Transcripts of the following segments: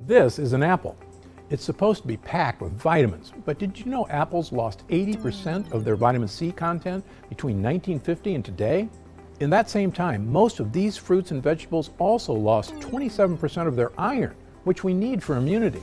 This is an apple. It's supposed to be packed with vitamins, but did you know apples lost 80% of their vitamin C content between 1950 and today? In that same time, most of these fruits and vegetables also lost 27% of their iron, which we need for immunity.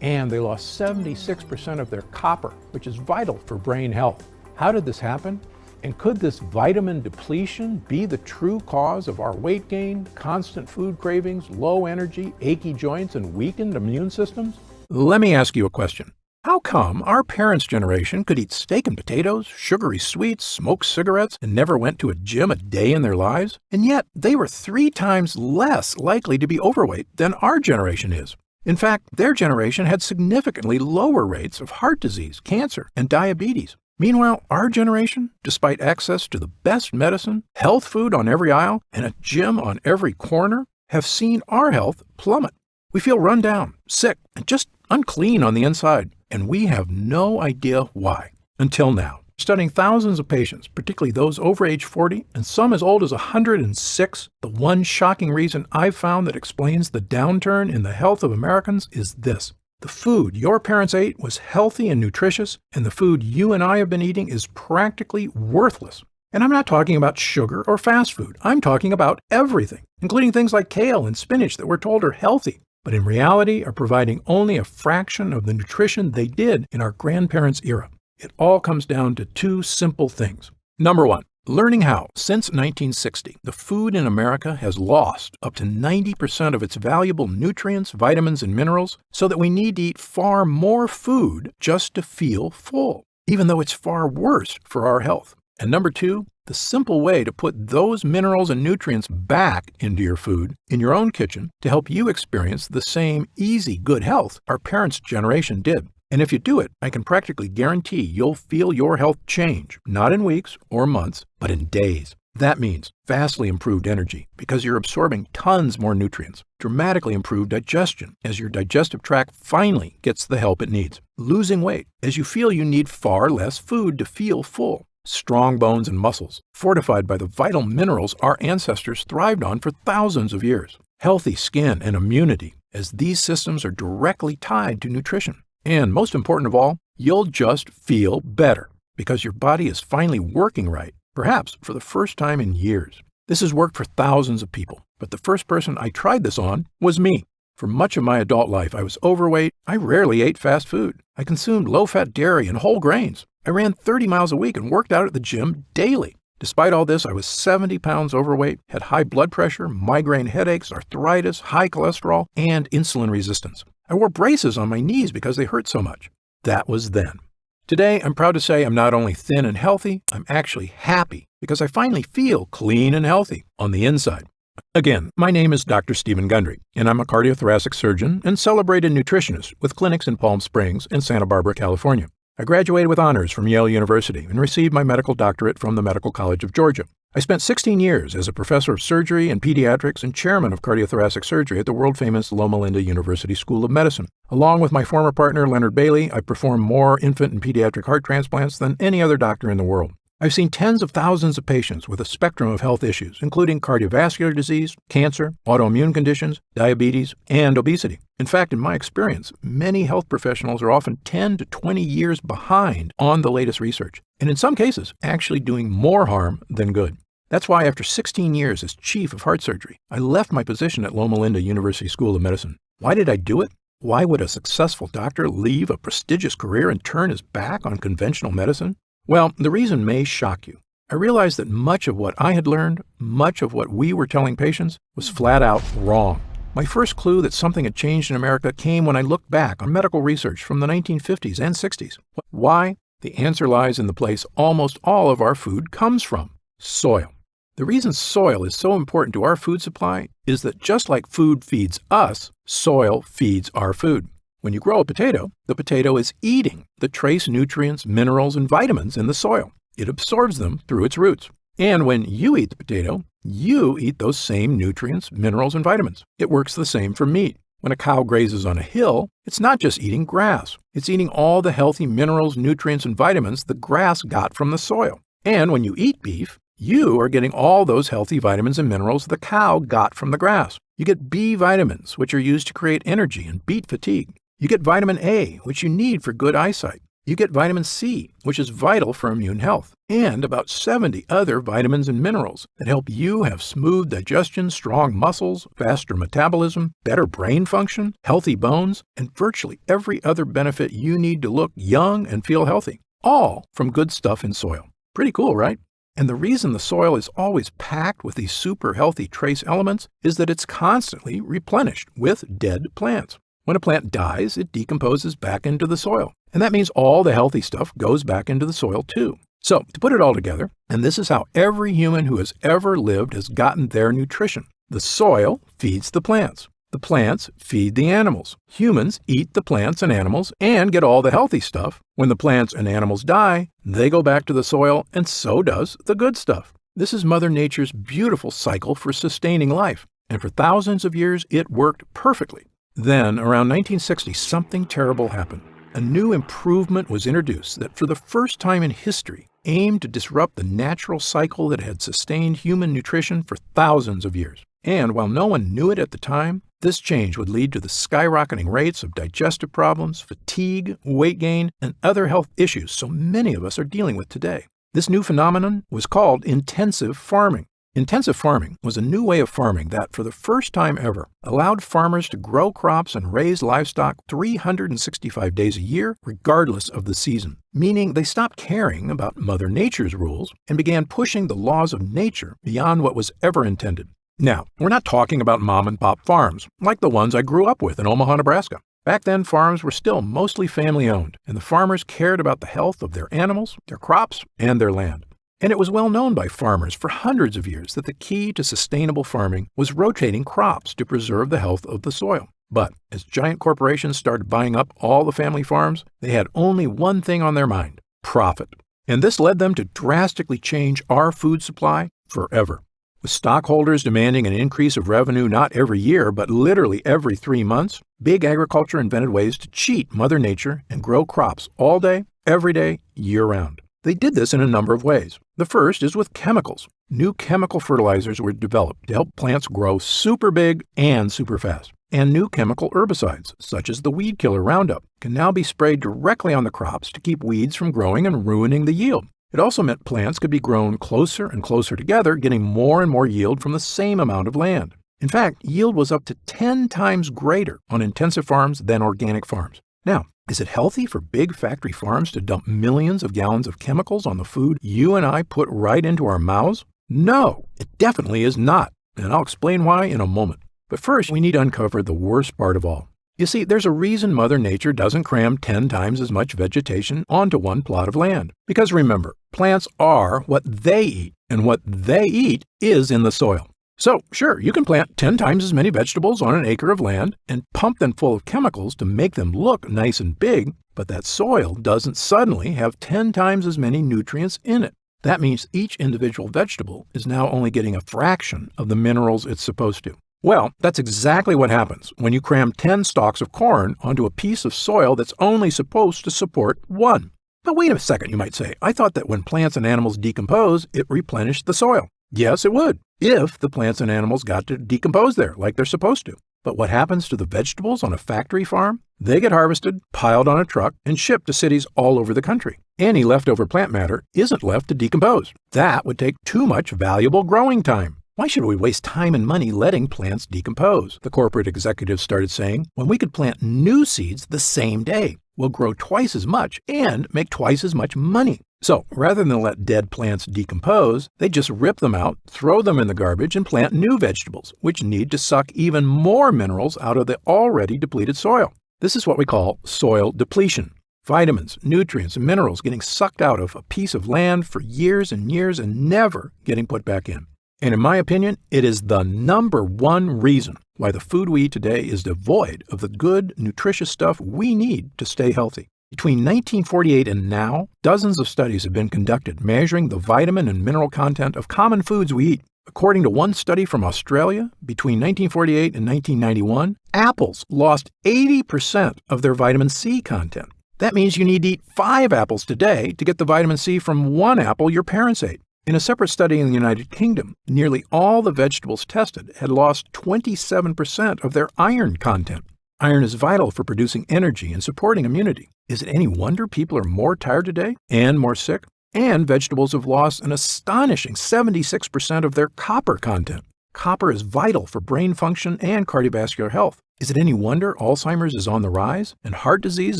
And they lost 76% of their copper, which is vital for brain health. How did this happen? And could this vitamin depletion be the true cause of our weight gain, constant food cravings, low energy, achy joints, and weakened immune systems? Let me ask you a question. How come our parents' generation could eat steak and potatoes, sugary sweets, smoke cigarettes, and never went to a gym a day in their lives? And yet, they were 3 times less likely to be overweight than our generation is. In fact, their generation had significantly lower rates of heart disease, cancer, and diabetes. Meanwhile, our generation, despite access to the best medicine, health food on every aisle, and a gym on every corner, have seen our health plummet. We feel run down, sick, and just unclean on the inside, and we have no idea why. Until now. Studying thousands of patients, particularly those over age 40 and some as old as 106, the one shocking reason I've found that explains the downturn in the health of Americans is this. The food your parents ate was healthy and nutritious, and the food you and I have been eating is practically worthless. And I'm not talking about sugar or fast food. I'm talking about everything, including things like kale and spinach that we're told are healthy, but in reality are providing only a fraction of the nutrition they did in our grandparents' era. It all comes down to 2 simple things. Number 1, learning how, since 1960, the food in America has lost up to 90% of its valuable nutrients, vitamins, and minerals, so that we need to eat far more food just to feel full, even though it's far worse for our health. And number 2, the simple way to put those minerals and nutrients back into your food in your own kitchen to help you experience the same easy, good health our parents' generation did. And if you do it, I can practically guarantee you'll feel your health change, not in weeks or months, but in days. That means vastly improved energy because you're absorbing tons more nutrients, dramatically improved digestion as your digestive tract finally gets the help it needs, losing weight as you feel you need far less food to feel full, strong bones and muscles, fortified by the vital minerals our ancestors thrived on for thousands of years, healthy skin and immunity as these systems are directly tied to nutrition. And most important of all, you'll just feel better because your body is finally working right, perhaps for the first time in years. This has worked for thousands of people, but the first person I tried this on was me. For much of my adult life, I was overweight. I rarely ate fast food. I consumed low-fat dairy and whole grains. I ran 30 miles a week and worked out at the gym daily. Despite all this, I was 70 pounds overweight, had high blood pressure, migraine headaches, arthritis, high cholesterol, and insulin resistance. I wore braces on my knees because they hurt so much. That was then. Today, I'm proud to say I'm not only thin and healthy, I'm actually happy because I finally feel clean and healthy on the inside. Again, my name is Dr. Stephen Gundry, and I'm a cardiothoracic surgeon and celebrated nutritionist with clinics in Palm Springs and Santa Barbara, California. I graduated with honors from Yale University and received my medical doctorate from the Medical College of Georgia. I spent 16 years as a professor of surgery and pediatrics and chairman of cardiothoracic surgery at the world-famous Loma Linda University School of Medicine. Along with my former partner, Leonard Bailey, I performed more infant and pediatric heart transplants than any other doctor in the world. I've seen tens of thousands of patients with a spectrum of health issues, including cardiovascular disease, cancer, autoimmune conditions, diabetes, and obesity. In fact, in my experience, many health professionals are often 10 to 20 years behind on the latest research, and in some cases, actually doing more harm than good. That's why after 16 years as chief of heart surgery, I left my position at Loma Linda University School of Medicine. Why did I do it? Why would a successful doctor leave a prestigious career and turn his back on conventional medicine? Well, the reason may shock you. I realized that much of what I had learned, much of what we were telling patients, was flat out wrong. My first clue that something had changed in America came when I looked back on medical research from the 1950s and 60s. Why? The answer lies in the place almost all of our food comes from: soil. The reason soil is so important to our food supply is that just like food feeds us, soil feeds our food. When you grow a potato, the potato is eating the trace nutrients, minerals, and vitamins in the soil. It absorbs them through its roots. And when you eat the potato, you eat those same nutrients, minerals, and vitamins. It works the same for meat. When a cow grazes on a hill, it's not just eating grass. It's eating all the healthy minerals, nutrients, and vitamins the grass got from the soil. And when you eat beef, You are getting all those healthy vitamins and minerals the cow got from the grass. You get B vitamins, which are used to create energy and beat fatigue. You get vitamin A, which you need for good eyesight. You get vitamin C, which is vital for immune health, and about 70 other vitamins and minerals that help you have smooth digestion, strong muscles, faster metabolism, better brain function, healthy bones, and virtually every other benefit you need to look young and feel healthy. All from good stuff in soil. Pretty cool, right? And the reason the soil is always packed with these super healthy trace elements is that it's constantly replenished with dead plants. When a plant dies, it decomposes back into the soil. And that means all the healthy stuff goes back into the soil too. So, to put it all together, and this is how every human who has ever lived has gotten their nutrition. The soil feeds the plants. The plants feed the animals. Humans eat the plants and animals and get all the healthy stuff. When the plants and animals die, they go back to the soil, and so does the good stuff. This is Mother Nature's beautiful cycle for sustaining life. And for thousands of years, it worked perfectly. Then, around 1960, something terrible happened. A new improvement was introduced that, for the first time in history, aimed to disrupt the natural cycle that had sustained human nutrition for thousands of years. And while no one knew it at the time, this change would lead to the skyrocketing rates of digestive problems, fatigue, weight gain, and other health issues so many of us are dealing with today. This new phenomenon was called intensive farming. Intensive farming was a new way of farming that, for the first time ever, allowed farmers to grow crops and raise livestock 365 days a year, regardless of the season, meaning they stopped caring about Mother Nature's rules and began pushing the laws of nature beyond what was ever intended. Now, we're not talking about mom-and-pop farms, like the ones I grew up with in Omaha, Nebraska. Back then, farms were still mostly family-owned, and the farmers cared about the health of their animals, their crops, and their land. And it was well known by farmers for hundreds of years that the key to sustainable farming was rotating crops to preserve the health of the soil. But as giant corporations started buying up all the family farms, they had only one thing on their mind: profit. And this led them to drastically change our food supply forever. With stockholders demanding an increase of revenue not every year, but literally every 3 months, big agriculture invented ways to cheat Mother Nature and grow crops all day, every day, year-round. They did this in a number of ways. The first is with chemicals. New chemical fertilizers were developed to help plants grow super big and super fast. And new chemical herbicides, such as the weed killer Roundup, can now be sprayed directly on the crops to keep weeds from growing and ruining the yield. It also meant plants could be grown closer and closer together, getting more and more yield from the same amount of land. In fact, yield was up to 10 times greater on intensive farms than organic farms. Now, is it healthy for big factory farms to dump millions of gallons of chemicals on the food you and I put right into our mouths? No, it definitely is not, and I'll explain why in a moment. But first, we need to uncover the worst part of all. You see, there's a reason Mother Nature doesn't cram 10 times as much vegetation onto one plot of land. Because remember, plants are what they eat, and what they eat is in the soil. So, sure, you can plant 10 times as many vegetables on an acre of land and pump them full of chemicals to make them look nice and big, but that soil doesn't suddenly have 10 times as many nutrients in it. That means each individual vegetable is now only getting a fraction of the minerals it's supposed to. Well, that's exactly what happens when you cram 10 stalks of corn onto a piece of soil that's only supposed to support 1. But wait a second, you might say. I thought that when plants and animals decompose, it replenished the soil. Yes, it would, if the plants and animals got to decompose there like they're supposed to. But what happens to the vegetables on a factory farm? They get harvested, piled on a truck, and shipped to cities all over the country. Any leftover plant matter isn't left to decompose. That would take too much valuable growing time. Why should we waste time and money letting plants decompose? The corporate executives started saying, when we could plant new seeds the same day, we'll grow twice as much and make twice as much money. So, rather than let dead plants decompose, they just rip them out, throw them in the garbage, and plant new vegetables, which need to suck even more minerals out of the already depleted soil. This is what we call soil depletion. Vitamins, nutrients, and minerals getting sucked out of a piece of land for years and years and never getting put back in. And in my opinion, it is the number one reason why the food we eat today is devoid of the good, nutritious stuff we need to stay healthy. Between 1948 and now, dozens of studies have been conducted measuring the vitamin and mineral content of common foods we eat. According to one study from Australia, between 1948 and 1991, apples lost 80% of their vitamin C content. That means you need to eat 5 apples today to get the vitamin C from 1 apple your parents ate. In a separate study in the United Kingdom, nearly all the vegetables tested had lost 27% of their iron content. Iron is vital for producing energy and supporting immunity. Is it any wonder people are more tired today and more sick? And vegetables have lost an astonishing 76% of their copper content. Copper is vital for brain function and cardiovascular health. Is it any wonder Alzheimer's is on the rise and heart disease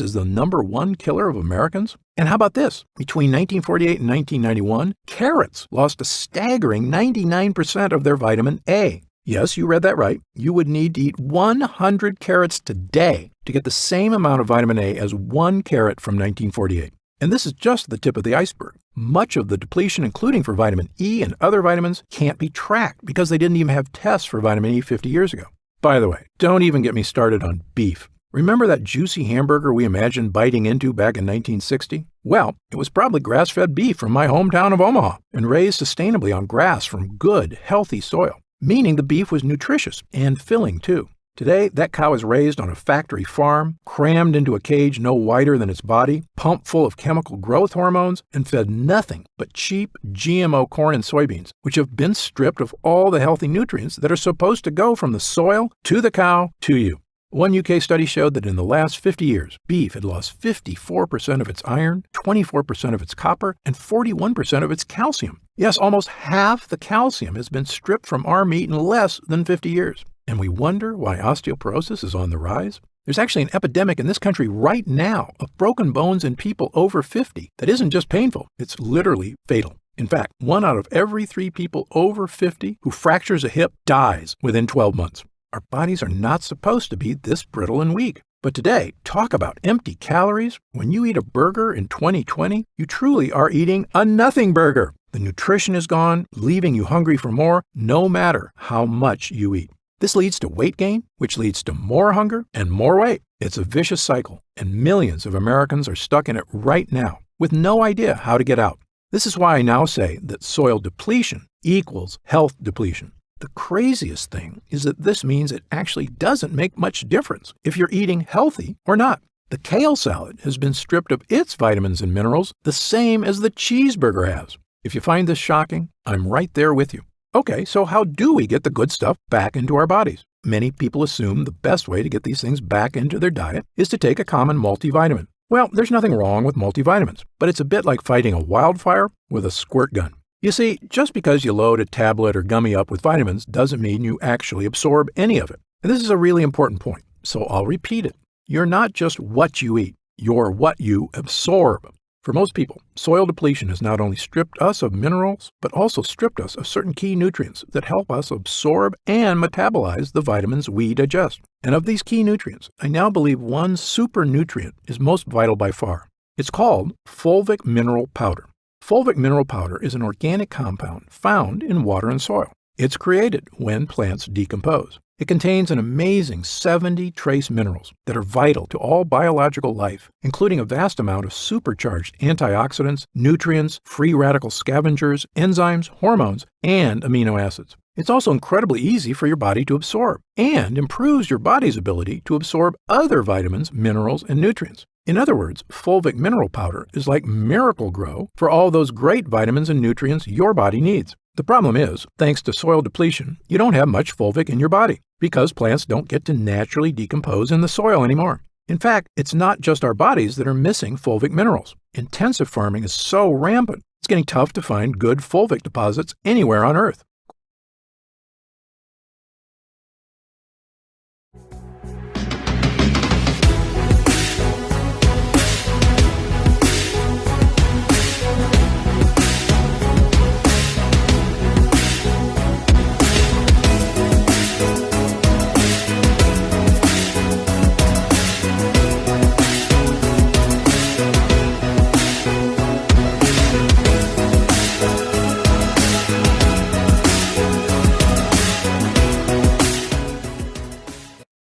is the #1 killer of Americans? And how about this? Between 1948 and 1991, carrots lost a staggering 99% of their vitamin A. Yes, you read that right. You would need to eat 100 carrots today to get the same amount of vitamin A as one carrot from 1948. And this is just the tip of the iceberg. Much of the depletion, including for vitamin E and other vitamins, can't be tracked because they didn't even have tests for vitamin E 50 years ago. By the way, don't even get me started on beef. Remember that juicy hamburger we imagined biting into back in 1960? Well, it was probably grass-fed beef from my hometown of Omaha and raised sustainably on grass from good, healthy soil, meaning the beef was nutritious and filling too. Today, that cow is raised on a factory farm, crammed into a cage no wider than its body, pumped full of chemical growth hormones, and fed nothing but cheap GMO corn and soybeans, which have been stripped of all the healthy nutrients that are supposed to go from the soil to the cow to you. One UK study showed that in the last 50 years, beef had lost 54% of its iron, 24% of its copper, and 41% of its calcium. Yes, almost half the calcium has been stripped from our meat in less than 50 years. And we wonder why osteoporosis is on the rise? There's actually an epidemic in this country right now of broken bones in people over 50 that isn't just painful, it's literally fatal. In fact, 1 out of every 3 people over 50 who fractures a hip dies within 12 months. Our bodies are not supposed to be this brittle and weak. But today, talk about empty calories. When you eat a burger in 2020, you truly are eating a nothing burger. The nutrition is gone, leaving you hungry for more, no matter how much you eat. This leads to weight gain, which leads to more hunger and more weight. It's a vicious cycle, and millions of Americans are stuck in it right now with no idea how to get out. This is why I now say that soil depletion equals health depletion. The craziest thing is that this means it actually doesn't make much difference if you're eating healthy or not. The kale salad has been stripped of its vitamins and minerals the same as the cheeseburger has. If you find this shocking, I'm right there with you. Okay, so how do we get the good stuff back into our bodies? Many people assume the best way to get these things back into their diet is to take a common multivitamin. Well, there's nothing wrong with multivitamins, but it's a bit like fighting a wildfire with a squirt gun. You see, just because you load a tablet or gummy up with vitamins doesn't mean you actually absorb any of it. And this is a really important point, so I'll repeat it. You're not just what you eat, you're what you absorb. For most people, soil depletion has not only stripped us of minerals, but also stripped us of certain key nutrients that help us absorb and metabolize the vitamins we digest. And of these key nutrients, I now believe one super nutrient is most vital by far. It's called fulvic mineral powder. Fulvic mineral powder is an organic compound found in water and soil. It's created when plants decompose. It contains an amazing 70 trace minerals that are vital to all biological life, including a vast amount of supercharged antioxidants, nutrients, free radical scavengers, enzymes, hormones, and amino acids. It's also incredibly easy for your body to absorb and improves your body's ability to absorb other vitamins, minerals, and nutrients. In other words, fulvic mineral powder is like Miracle-Gro for all those great vitamins and nutrients your body needs. The problem is, thanks to soil depletion, you don't have much fulvic in your body because plants don't get to naturally decompose in the soil anymore. In fact, it's not just our bodies that are missing fulvic minerals. Intensive farming is so rampant, it's getting tough to find good fulvic deposits anywhere on Earth.